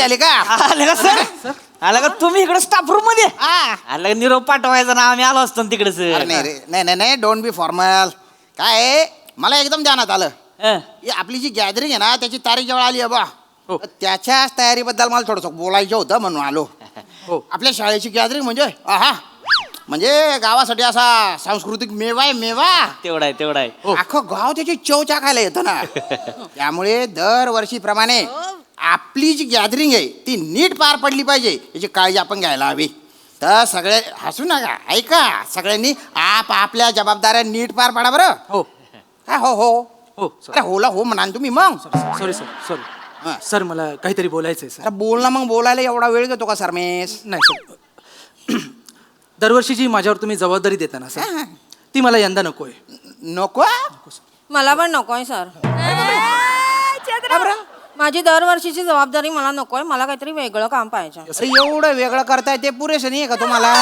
आले का? आले का सर? आला का तुम्ही इकडे स्टाफ रूम मध्ये? आला का निरोप पाठवायचा ना, आम्ही आलो असतो तिकडे सर. नाही रे, नाही डोंट बी फॉर्मल. काय आहे, मला एकदम ध्यानात आलं की आपली जी गॅदरिंग आहे ना त्याची तारीख जेव्हा आली आहे बा, त्याच्याच तयारीबद्दल मला थोडंसं बोलायचं होतं म्हणून आलो. आपल्या शाळेची गॅदरिंग म्हणजे म्हणजे गावासाठी असा सांस्कृतिक मेवा आहे, मेवा. तेवढा आहे. अख्खं गाव त्याची चव चाखायला येतं ना. त्यामुळे दरवर्षीप्रमाणे आपली जी गॅदरिंग आहे ती नीट पार पडली पाहिजे याची काळजी आपण घ्यायला हवी. तर सगळे हसू नका, ऐका, सगळ्यांनी आपल्या जबाबदाऱ्या नीट पार पाडा बरं. हो हो अरे होला हो म्हणा तुम्ही मग. सॉरी सर, मला काहीतरी बोलायचंय सर. अरे बोल ना मग. बोलायला एवढा वेळ घेतो का सरमेश? नाही सर, दरवर्षी जी माझ्यावर तुम्ही जबाबदारी देता ना सर, ती मला यंदा नकोय. नको? मला पण नकोय सर. माझी दरवर्षीची जबाबदारी मला नकोय. मला काहीतरी वेगळं काम पाहिजे. अरे एवढं वेगळं करताय ते पुरेसं नाही का तुम्हाला?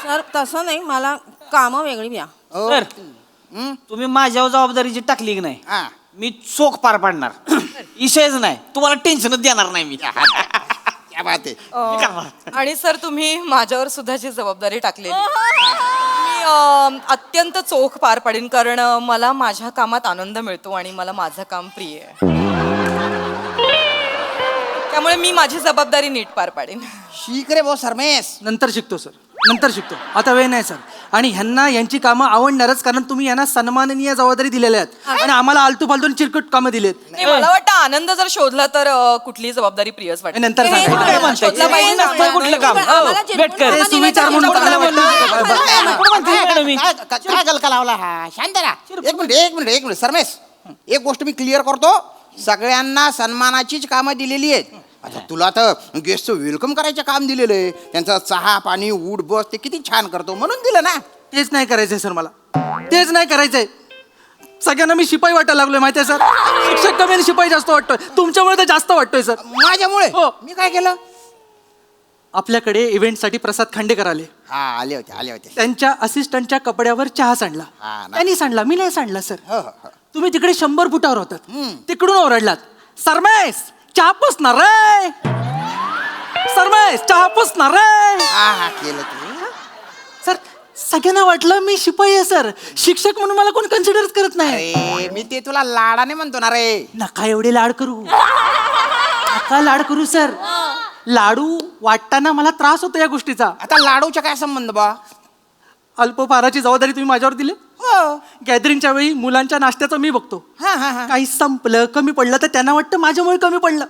सर तसं नाही, मला कामं वेगळी द्या. सर तुम्ही माझ्यावर जबाबदारी जी टाकली की नाही, मी चोख पार पाडणार. विषयच नाही, तुम्हाला टेन्शनच देणार नाही मी. क्या बात आहे. आणि सर तुम्ही माझ्यावर सुद्धा जी जबाबदारी टाकलेली मी अत्यंत चोख पार पाडीन, कारण मला माझ्या कामात आनंद मिळतो आणि मला माझं काम प्रिय आहे. त्यामुळे मी माझी जबाबदारी नीट पार पाडीन. शिक रे भाऊ सरमेश. नंतर शिकतो सर, नंतर शिकतो, आता वेळ नाही सर. आणि ह्यांना यांची कामं आवडणारच, कारण तुम्ही यांना सन्माननीय जबाबदारी दिलेल्या आहेत आणि आम्हाला आलतू फालतू चिरकट कामं दिलेत. नाही, मला वाटतं आनंद जर शोधला तर कुठली जबाबदारी प्रियच वाटते. नंतर हे सांगा. काय म्हणताय? शोधलं पाहिजे ना. नसतं कुठलं काम. आम्हाला चिरमुरे भेटकर. कामं ते सुविचार दिले म्हणून तर काय गलका लावला हा? शांत राहा. एक मिनिट सरमेश, एक गोष्ट मी क्लिअर करतो. सगळ्यांना सन्मानाचीच कामं दिलेली आहेत. आता तुला तर गेस्टचं वेलकम करायचं काम दिलेलं आहे. त्यांचा चहा पाणी उठ बस ते किती छान करतो म्हणून दिलं ना. तेच नाही करायचंय सर, मला तेच नाही करायचंय. सगळ्यांना मी शिपाई वाटायला लागलोय माहितीये सर. शिक्षक कमी आणि शिपाई जास्त वाटतोय. तुमच्यामुळे तर जास्त वाटतोय सर. माझ्यामुळे? हो. मी काय केलं? आपल्याकडे इव्हेंटसाठी प्रसाद खांडेकर आले. आले होते. त्यांच्या असिस्टंटच्या कपड्यावर चहा सांडला. ना. त्यांनी सांडला, मी नाही सांडला सर. हो. तुम्ही तिकडे 100 फुटावर होतात, तिकडून ओरडलात, सरमेश चहा पुसणार रे, सरमेश चहा पुसणार रे. हा केलं ते. सर सगळ्यांना वाटलं मी शिपाई आहे सर. शिक्षक म्हणून मला कोण कन्सिडरच करत नाही. अरे मी ते तुला लाडाने म्हणतो ना रे. नका एवढे लाड करू, नका लाड करू सर. लाडू वाटताना मला त्रास होतो या गोष्टीचा. आता लाडूचा काय संबंध बा? अल्पहाराची जबाबदारी तुम्ही माझ्यावर दिली. गॅदरिंगच्या वेळी मुलांच्या नाश्त्याचं मी बघतो. काही संपलं कमी पडलं तर त्यांना वाटतं माझ्यामुळे कमी पडलं.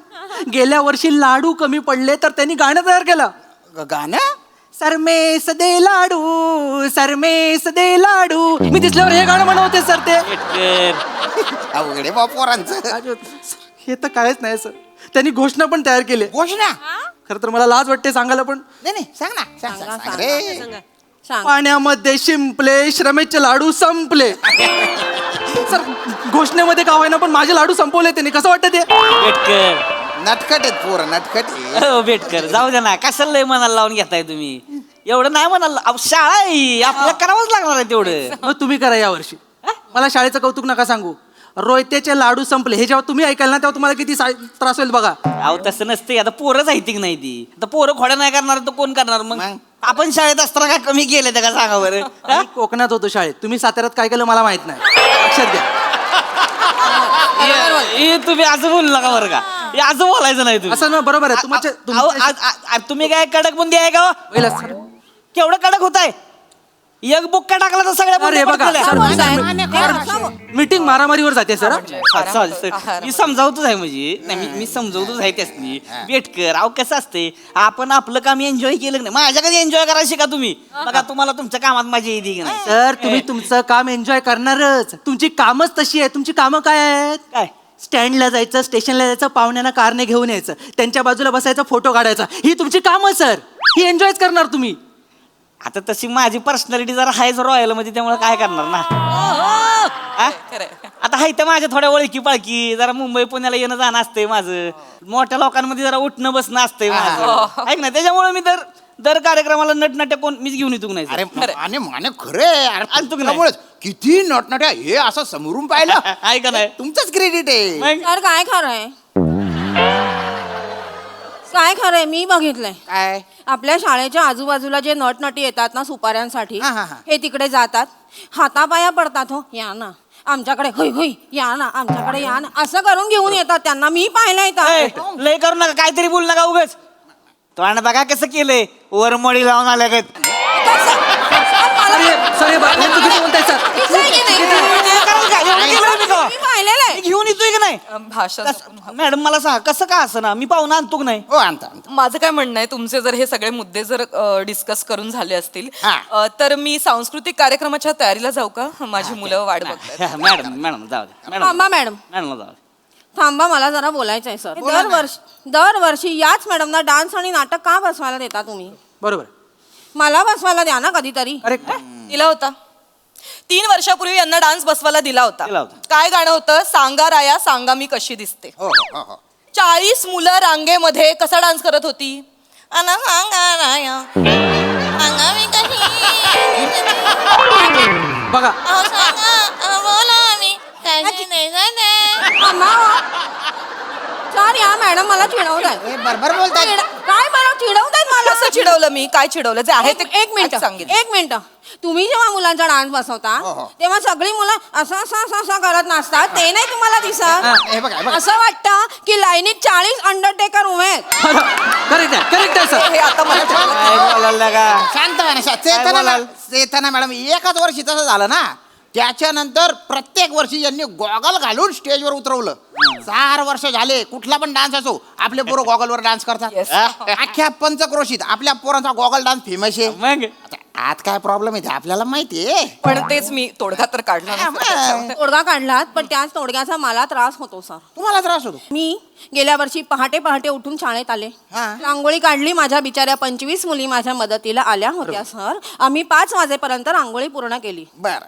गेल्या वर्षी लाडू कमी पडले तर त्यांनी गाणं तयार केलं. गाणं? सरमेस दे लाडू, सरमेस दे लाडू. मी दिसल्यावर हे गाणं म्हणवते सर. ते अवघडे बा पोरांचं. हे तर कायच नाही सर. त्यांनी घोषणा पण तयार केली. घोषणा? खरं तर मला लाज वाटते सांगायला, पण नाही सांग ना. सांग रे. सांग. पाण्यामध्ये शिंपले, श्रमेचे लाडू संपले. सर घोषणेमध्ये का होईना पण माझे लाडू संपवले त्यांनी. कसं वाटतं ते? भेटकर नटखट आहेत पोरं, नटखट आहे. हो भेटकर, जाऊ द्या ना. कशाला लय मनाला लावून घेताय तुम्ही? एवढं नाही म्हणाल, शाळा आहे आपल्याला करावंच लागणार आहे तेवढं. मग तुम्ही करा यावर्षी. मला शाळेचं कौतुक नका सांगू. रोयतेचे लाडू संपले हे जेव्हा तुम्ही ऐकाल ना तेव्हा तुम्हाला किती त्रास होईल बघा. अहो तसं नसते. आता पोरंच आहे की नाही ती. आता पोरं खोड्या नाही करणार तर कोण करणार मग? आपण शाळेत असताना काय कमी केलं त्या का सांगा बरं? मी कोकणात होतो शाळेत. तुम्ही साताऱ्यात काय केलं मला माहित नाही. लक्षात घ्या. हे तुम्ही असं बोलू नका बरं का. हे असं बोलायचं नाही तुम्ही. असं ना, बरोबर आहे. तुम्ही काय कडक बुंदी आहे का? केवढं कडक होत आहे? एक बुक्का टाकला तर सगळ्या अरे बघा बुंद्या मीटिंग मारामारीवर जाते सर. मी समजावतोच आहे म्हणजे मी समजावतोच आहे त्यासनी. भेटकर अहो कसं असते, आपण आपलं काम एन्जॉय केलं नाही. माझ्या कधी एन्जॉय करायची का तुम्ही? बघा तुम्हाला तुमच्या कामात मजा येते की नाही? सर तुम्ही तुमचं काम एन्जॉय करणारच. तुमची कामच तशी आहे. तुमची कामं काय आहेत? काय? स्टँडला जायचं, स्टेशनला जायचं, पाहुण्यांना कारने घेऊन यायचं, त्यांच्या बाजूला बसायचा, फोटो काढायचा. ही तुमची कामं सर. ही एन्जॉयच करणार तुम्ही. आता तशी माझी पर्सनॅलिटी जरा हायच रॉयल मध्ये, त्यामुळे काय करणार ना. खरंय. आता हाय तर माझ्या थोड्या ओळखी पाळकी जरा मुंबई पुण्याला येणं जाणं असतंय माझं मोठ्या लोकांमध्ये जरा उठणं बसणं असतंय माझं ऐक ना त्याच्यामुळे मी दर कार्यक्रमाला नटनाट्य कोण मीच घेऊन येतो नाही अरे माने माने खरे आणतो की नाही? किती नटनट्या हे असं समोरून पाहिलं आहे का नाही तुमचंच क्रेडिट आहे मग तर काय खरंय काय खरंय मी बघितलंय काय आपल्या शाळेच्या आजूबाजूला जे नटनटी येतात ना सुपाऱ्यांसाठी हा, हा, हा. हे तिकडे जातात हातापाया पडतात हो या ना आमच्याकडे होय होय या ना आमच्याकडे या ना असं करून घेऊन येतात त्यांना मी पाहिलंय ए, तर लय करू नका काहीतरी बोल नका उगाच तो आणि बघा कसं केलंय वरमळी लावून आल्या का सर हे चुकीचं बोलताय सर मी पाहिलेलं आहे घेऊन येतोय की नाही भाषा मॅडम मला सांगा कसं का असं ना मी पाहुणा आणतो की नाही हो आणता माझं काय म्हणणं आहे तुमचे जर हे सगळे मुद्दे जर डिस्कस करून झाले असतील हा. तर मी सांस्कृतिक कार्यक्रमाच्या तयारीला जाऊ का माझी मुलं वाट बघतात मॅडम जाऊ दे थांबा मॅडम मॅडम जाऊ दे थांबा मला जरा बोलायचं आहे सर दरवर्षी याच मॅडमना डान्स आणि नाटक का बसवायला देता तुम्ही बरोबर मला बसवायला द्या ना कधीतरी करेक्ट दिला होता 3 वर्षापूर्वी यांना डान्स बसवायला दिला होता दिला होता. काय गाणं होतं सांगा राया सांगा मी कशी दिसते हो हो हो 40 मुलं रांगेमध्ये कसा डान्स करत होती अन सांगा राया सांगा मी कशी बघा अहो, सांगा, अहो, बोला मी कशी दिसते. थांबा हो. सर या मॅडम मला चिडवताय हे बरोबर बोलताय काय मला चिडवतायत मला कसं चिडवलं मी काय चिडवलं जे आहे ते एक मिनिट सांगितलं एक मिनिट तुम्ही जेव्हा मुलांचा डान्स बसवता हो, हो. तेव्हा सगळी मुलं असं करत नसतात ते नाही तुम्हाला हे दिसत बघा हे बघा असं वाटतं की लाईनीत 40 अंडरटेकर उभे आहेत. करेक्ट आहे सर हे आता मला काय बोलायला का शांत व्हा ना, चेतना मॅडम एकाच वर्षी तसं झालं ना त्याच्यानंतर प्रत्येक वर्षी यांनी गॉगल घालून स्टेजवर उतरवलं 4 वर्ष झाले कुठला पण डान्स असो आपले पोरं गॉगलवर डान्स करतात Yes. अख्ख्या पंचक्रोशीत आपल्या पोरांचा गॉगल डान्स फेमस आहे मग आता आज काय प्रॉब्लेम आहे ते आपल्याला माहिती आहे पण तेच मी तोडगा तर काढला नसता. तोडगा काढलात पण त्याच तोडग्याचा मला त्रास होतो सर तुम्हाला त्रास होतो मी गेल्या वर्षी पहाटे उठून शाळेत आले हा. रांगोळी काढली माझ्या बिचाऱ्या 25 मुली माझ्या मदतीला आल्या होत्या सर आम्ही 5 वाजेपर्यंत रांगोळी पूर्ण केली बर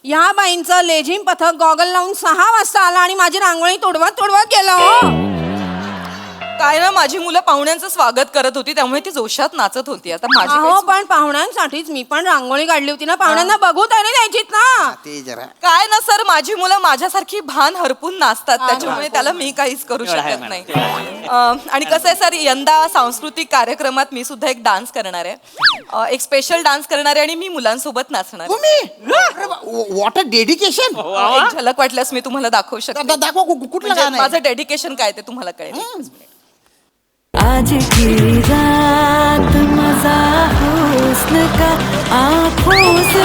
ह्या बाईंचं लेझिम पथक गॉगल लावून 6 वाजता आला आणि माझी रांगोळी तोडवत गेलं हो काय ना माझी मुलं पाहुण्यांचं स्वागत करत होती त्यामुळे ती जोशात नाचत होती आता माझी अहो काही पण पाहुण्यांसाठीच मी पण रांगोळी काढली होती ना पाहुण्यांना बघू तरी द्यायचीत ना ते जरा काय ना सर माझी मुलं माझ्यासारखी भान हरपून नाचतात त्याच्यामुळे त्याला मी काहीच करू एवढं आहे शकत नाही आणि कसं आहे सर यंदा सांस्कृतिक कार्यक्रमात मी सुद्धा एक डान्स करणार आहे एक स्पेशल डान्स करणार आहे आणि मी मुलांसोबत नाचणार आहे. तुम्ही वॉट डेडिकेशन एक झलक वाटल्यास मी तुम्हाला दाखवू शकते दाखवा कुठलं म्हणजे गाणं आहे? माझं डेडिकेशन काय ते तुम्हाला कळेल आज की रात मजा हुस्न का आँखों से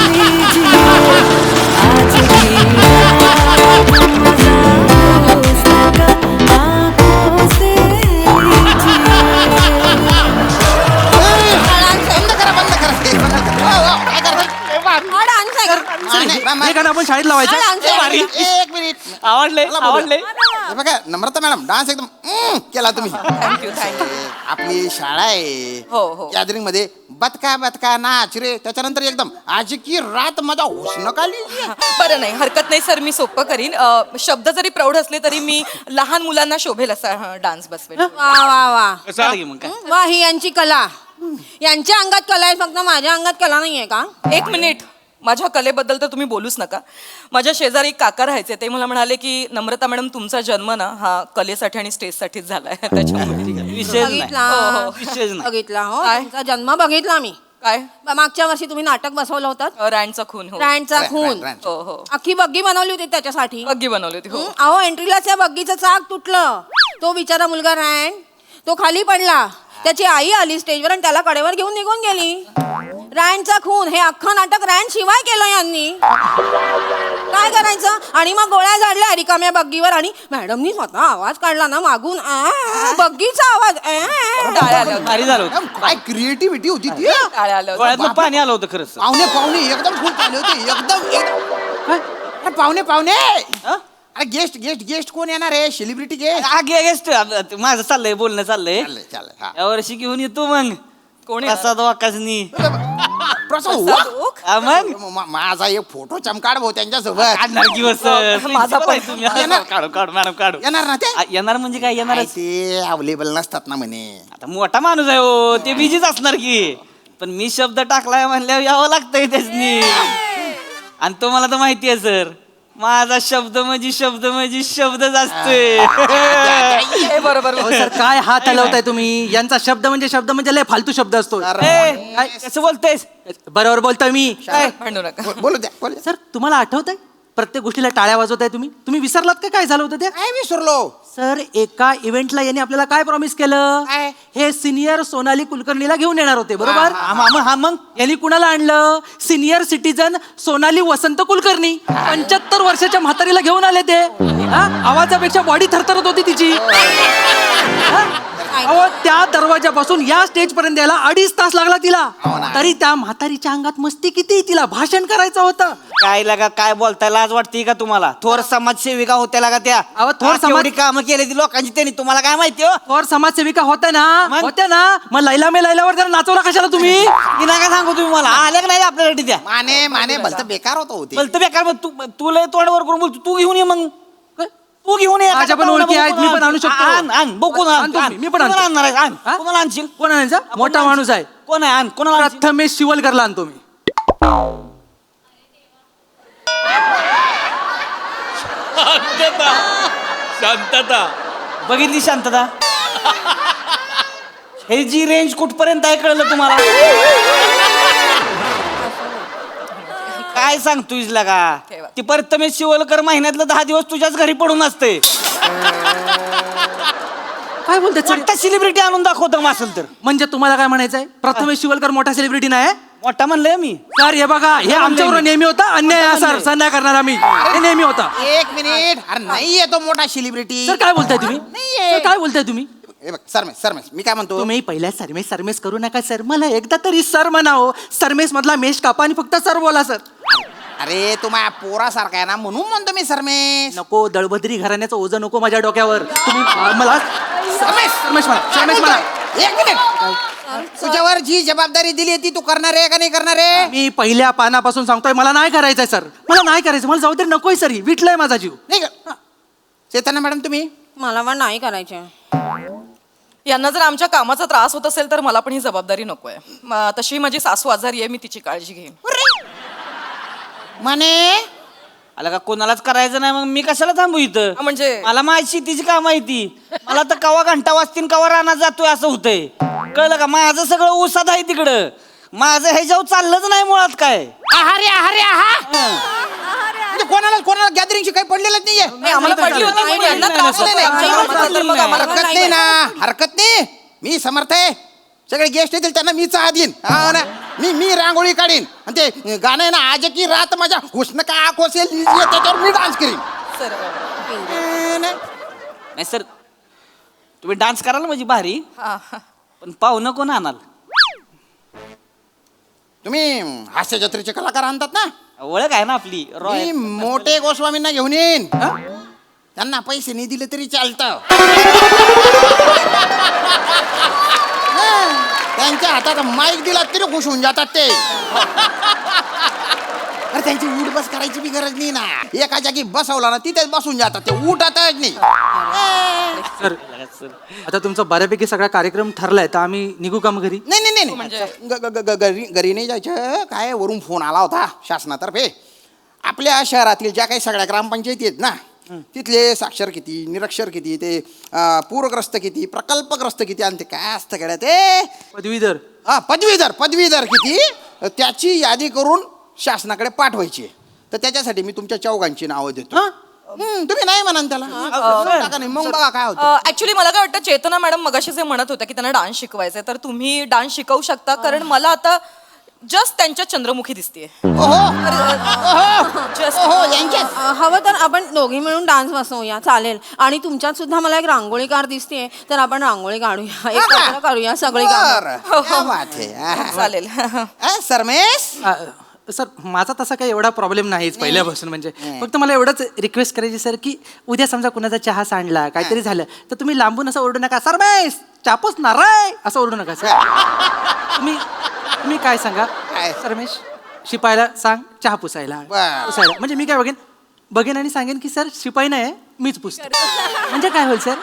लीजिए आज की रात मजा हुस्न का आँखों से लीजिए बंद करा काय करता? हा डान्स आहे का? हे गाणं आपण शाळेत लावायचं हा डान्स आहे. एक मिनिट आवडले मला बोलू. आवडले हे बघा नम्रता मॅडम डान्स एकदम केला तुम्ही थँक्यू आपली शाळा आहे हो, हो. गॅदरिंग मध्ये बतका बतका नाच रे त्याच्यानंतर एकदम आज की रात मजा हुस्न काली बरं नाही हरकत नाही सर मी सोपं करीन शब्द जरी प्रौढ असले तरी मी लहान मुलांना शोभेल असा डान्स बसवेल वा वा वा चालेल की मग काय वा ही यांची कला यांच्या अंगात कला आहे फक्त माझ्या अंगात कला नाहीये का एक मिनिट माझ्या कलेबद्दल तर तुम्ही बोलूच नका माझ्या शेजारी एक काका राहायचे ते मला म्हणाले की नम्रता मॅडम तुमचा जन्म ना हा कलेसाठी आणि स्टेजसाठीच झालाय त्याच्यामुळे विषय नाही बघितला विषयच नाही बघितला हो काय? तुमचा जन्म बघितला मी काय मागच्या वर्षी तुम्ही नाटक बसवलं होतं रँडचा खून हो रँडचा खून रँड. हो हो अख्खी बग्गी बनवली होती त्याच्यासाठी बग्गी बनवली होती हो अहो एंट्रीलाच या बग्गीचं चाक तुटलं तो बिचारा मुलगा रँड तो खाली पडला त्याची आई आली स्टेजवर आणि त्याला कडेवर घेऊन निघून गेली रँडचा खून हे अख्खं नाटक रँड शिवाय केलं यांनी काय करायचं आणि मग गोळ्या झाडल्या रिकाम्या बग्गीवर आणि मॅडमनी स्वतः आवाज काढला ना मागून बग्गीचा आवाज टाळ्या आल्या होत्या. भारी झालं होतं काय क्रिएटिव्हिटी होती ती टाळ्या आल्या होत्या. डोळ्यातनं पाणी आलं होतं खरंच पाहुणे एकदम फुल चालले होते एकदम पाहुणे अरे गेस्ट कोण येणार आहे सेलिब्रिटी गेस्ट गेस्ट माझं चाललंय बोलणं चाललंय चाललंय हा या वर्षी घेऊन येतो मग कोण येणार? प्रसाद वाकासनी प्रसाद प्रसाद ओक? ओक? मग माझा एक फोटो चमकाड भाऊ त्यांच्यासोबत काढणार की हो, सर माझा पण. तुम्ही काढू काढू मॅडम काढू येणार ना ते येणार म्हणजे काय येणार नाही, ते अवेलेबल नसतात ना म्हणे. आता मोठा माणूस आहे हो ते बिझीच असणार की पण मी शब्द टाकलाय म्हणल्यावर यावं लागतंय त्याचनी आणि तुम्हाला तर माहिती आहे सर माझा शब्द म्हणजे शब्दच असतोय हे बरोबर अहो, सर काय हात हलवताय तुम्ही यांचा शब्द म्हणजे लय फालतू शब्द असतो ए, काय कसं बोलतेस बरोबर बोलतोय मी म्हणू नका बोलू द्या बोलू द्या. सर तुम्हाला आठवतंय प्रत्येक गोष्टीला टाळ्या वाजवताय तुम्ही विसरलात का काय झालं होतं त्या काय विसरलो सर एका इव्हेंटला यांनी आपल्याला काय प्रॉमिस केलं काय? हे सिनियर सोनाली कुलकर्णीला घेऊन येणार होते बरोबर हा मग यांनी कुणाला आणलं सिनियर सिटीजन सोनाली वसंत कुलकर्णी 75 वर्षाच्या म्हातारीला घेऊन आले ते हा? आवाजापेक्षा बॉडी थरथरत होती तिची हा? अहो त्या दरवाजापासून या स्टेज पर्यंत यायला 2.5 तास लागला तिला तरी त्या म्हातारीच्या अंगात मस्ती किती तिला भाषण करायचं होतं काय लागा काय बोलताय लाज वाटते का तुम्हाला थोर समाजसेविका होत्या लागा त्या अहो, थोर समाज- कामं केली ती लोकांची त्यांनी तुम्हाला काय माहिती हो और समाजसेविका होत्या मग? ना मग लैला मे लैलावर जरा नाचवला कशाला तुम्ही की नका सांगू तुम्ही मला आल्या का नाही आपल्यासाठी त्या माने भलतं बेकार होतं होते बोलतं बेकार मग तू लय तोंडावर करून बोलतो तू घेऊन ये मग तू घेऊन ये माझ्या पण ओळखी आहेत, मी पण आणू शकतो. आण बघू ना आणतो मी पण आणतो. आणणार आहे आण हा? कोणाला आणशील कोण आणायचा मोठा माणूस आहे कोण आहे आण कोणाला आणशील? प्रथमेश शिवलकरला आणतो मी शांतता बघितली शांतता हे जी रेंज कुठपर्यंत आहे कळलं तुम्हाला काय सांगतोय लगा ठेवा. ती प्रथमेश शिवलकर महिन्यातलं 10 दिवस तुझ्याच घरी पडून असते काय बोलते सर मोठा सेलिब्रिटी आणून दाखवतो मग असेल तर म्हणजे तुम्हाला काय म्हणायचंय प्रथमेश शिवलकर मोठा सेलिब्रिटी नाही मोठा म्हणलंय मी सर हे बघा हे आमच्यावर नेहमी होता अन्याय आहे, सर सर नाही करणार आम्ही हे नेहमी होता 1 मिनिट अरे नाही येतो मोठा सेलिब्रिटी. सर काय बोलताय तुम्ही नाहीये. सर काय बोलताय तुम्ही हे बघ सरमेश मी काय म्हणतो तुम्ही पहिल्या सरमेस करू नका सर मला एकदा तरी सर म्हणावं सरमेस मधला मेश कापा आणि फक्त सर बोला सर अरे तू माझ्या पोरासारखा आहे ना म्हणून म्हणतो मी सरमेश. नको दळभद्री घराण्याचं ओझं नको माझ्या डोक्यावर तुम्ही मला सरमेश म्हणा 1 मिनिट तुझ्यावर जी जबाबदारी दिली ती तू करणार आहे का नाही करणार आहे? मी पहिल्या पानापासून सांगतोय मला नाही करायचंय सर मला नाही करायचं मला जबाबदारी नकोय सर ही विटलाय माझा जीव नाही का चेतना मॅडम तुम्ही मला पण नाही करायचे यांना जर आमच्या कामाचा त्रास होत असेल तर मला पण ही जबाबदारी नकोय तशी माझी सासू आजारी आहे मी तिची काळजी घेईन म्हणे आला का कोणालाच करायचं नाही मग मी कशाला थांबू इथं म्हणजे मला माझी शेतीची काम आहे ती मला तर कवा घंटा वाजतीन कवा रानात जातोय असं होतंय कळलं का माझं सगळं ऊसात आहे तिकडं माझं ह्याच्यावर चाललंच नाही मुळात काय आहारे आहारे आहा म्हणजे कोणाला गॅदरिंगची काही पडलेलंच नाहीये. नाही, आम्हाला पडली होती म्हणून यांना त्रास होतोय. नाही, आमच्या कामाचा तर मग आम्हाला हरकत नाही ना हरकत नाही मी समर्थ आहे सगळे गेस्ट येतील त्यांना मी चहा देईन हा ना मी रांगोळी काढीन आणि ते गाणं आहे ना आज की रात माझ्या हुस्न का आंख असेल त्याच्यावर मी डान्स करीन. सर नाही सर तुम्ही डान्स कराल म्हणजे भारी हा. पण पाहुणं कोण आणाल तुम्ही हास्य जत्रेचे कलाकार आणतात ना ओळख आहे ना आपली रॉय मी मोठे गोस्वामींना घेऊन येईन त्यांना पैसे नाही दिले तरी चालतं त्यांच्या हातात माईक दिला तरी खुश होऊन जातात ते अरे त्यांची उठ बस करायची बी गरज नाही ना एका जागी बसवला ना तिथेच बसून जातात ते उठतच नाही सर आता तुमचा बऱ्यापैकी सगळा कार्यक्रम ठरलाय तर आम्ही निघू का मग घरी नाही म्हणजे? घरी नाही जायचं काय वरून फोन आला होता शासनातर्फे आपल्या शहरातील ज्या काही सगळ्या ग्रामपंचायती आहेत ना तिथले साक्षर किती निरक्षर किती ते पूरग्रस्त किती प्रकल्पग्रस्त किती आणि ते काय असतं गड्या ते पदवीधर हा पदवीधर किती त्याची यादी करून शासनाकडे पाठवायची आहे. तर त्याच्यासाठी मी तुमच्या चौघांची नावं देतो तुम्ही नाही म्हणाल त्याला टाका नाही मग बघा काय होतं ऍक्च्युली मला काय वाटतं चेतना मॅडम मगाशी जे म्हणत होत्या की त्यांना डान्स शिकवायचंय तर तुम्ही डान्स शिकवू शकता कारण मला आता जस्ट त्यांच्या चंद्रमुखी दिसतीये यांच्यात हवं तर आपण दोघी मिळून डान्स बसवूया चालेल आणि तुमच्यात सुद्धा मला एक रांगोळीकार दिसते तर आपण रांगोळी काढूया एकत्र करूया सगळी कामं. बरं. क्या बात है. चालेल सरमेश सर माझा तसा काही एवढा प्रॉब्लेम नाहीच पहिल्यापासून म्हणजे फक्त मला एवढंच रिक्वेस्ट करायची सर की उद्या समजा कुणाचा चहा सांडला काहीतरी झालं तर तुम्ही लांबून असं ओरडू नका सरमेश चापूस नाराय असं ओरडू नका सर तुम्ही काय सांगा काय रमेश शिपायला सांग चहा पुसायला बरं. पुसायला म्हणजे मी काय बघेन आणि सांगेन की सर शिपाई नाही मीच पुसतो म्हणजे काय होईल सर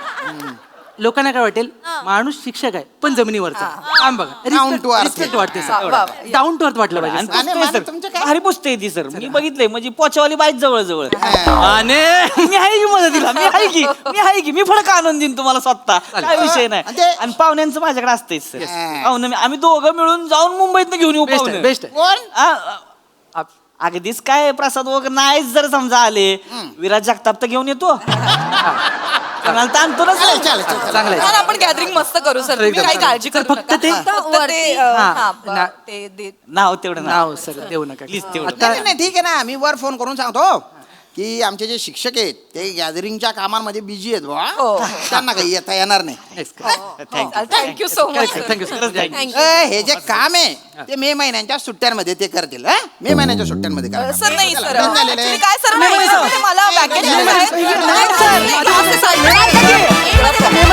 लोकांना काय वाटेल माणूस शिक्षक आहे पण जमिनीवरचा काम बघा Down to earth. रिस्पेक्ट वाटते वा, वा. डाऊन टू अर्थ वाटलं आणि पाहिजे आणि पुसतोय मला सर. तुमचं काय? भारी पुसते ती सर मी बघितलंय म्हणजे पोचवाली बाईच जवळ जवळ हा. आणि मी आहे की मदतीला मी आहे की मी फडक आणून देईन तुम्हाला स्वतः काय विषय नाही आणि ते- आणि पाहुण्यांचं माझ्याकडे असतेच सर Yes. पाहुणे आम्ही दोघं मिळून जाऊन मुंबईत घेऊन येऊ बेस्ट पाहुणे. बेस्ट कोण अगदीच काय प्रसाद वगैरे नाहीच जर समजा आले विराज जगताप तर घेऊन येतो कोणाला तर आणतो ना चालेल, सर. चालेल, चालेल. चांगलं आहे छान, आपण गॅदरिंग मस्त करू सर तुम्ही काही काळजी करू फक्त नका. ते- फक्त ते हा. हा, ना- ते दे- नाव तेवढं नाव नाव सर देऊ नका Please, तेवढं. आता नाही, नाही, ठीक आहे ना मी वर फोन करून सांगतो की आमचे जे शिक्षक आहेत ते गॅदरिंगच्या कामांमध्ये बिझी आहेत बा हो. त्यांना काही येता येणार नाही thank you so much thank you sir हे जे काम आहे ते मे महिन्यांच्या सुट्ट्यांमध्ये ते करतील हा? मे महिन्याच्या सुट्ट्यांमध्ये करा. सर नाही सर डन झालेलं आहे. Actually काय सर नाही सर, मला vacation आहे. नाही, नाही, सर, नाही, असं सांगितलं.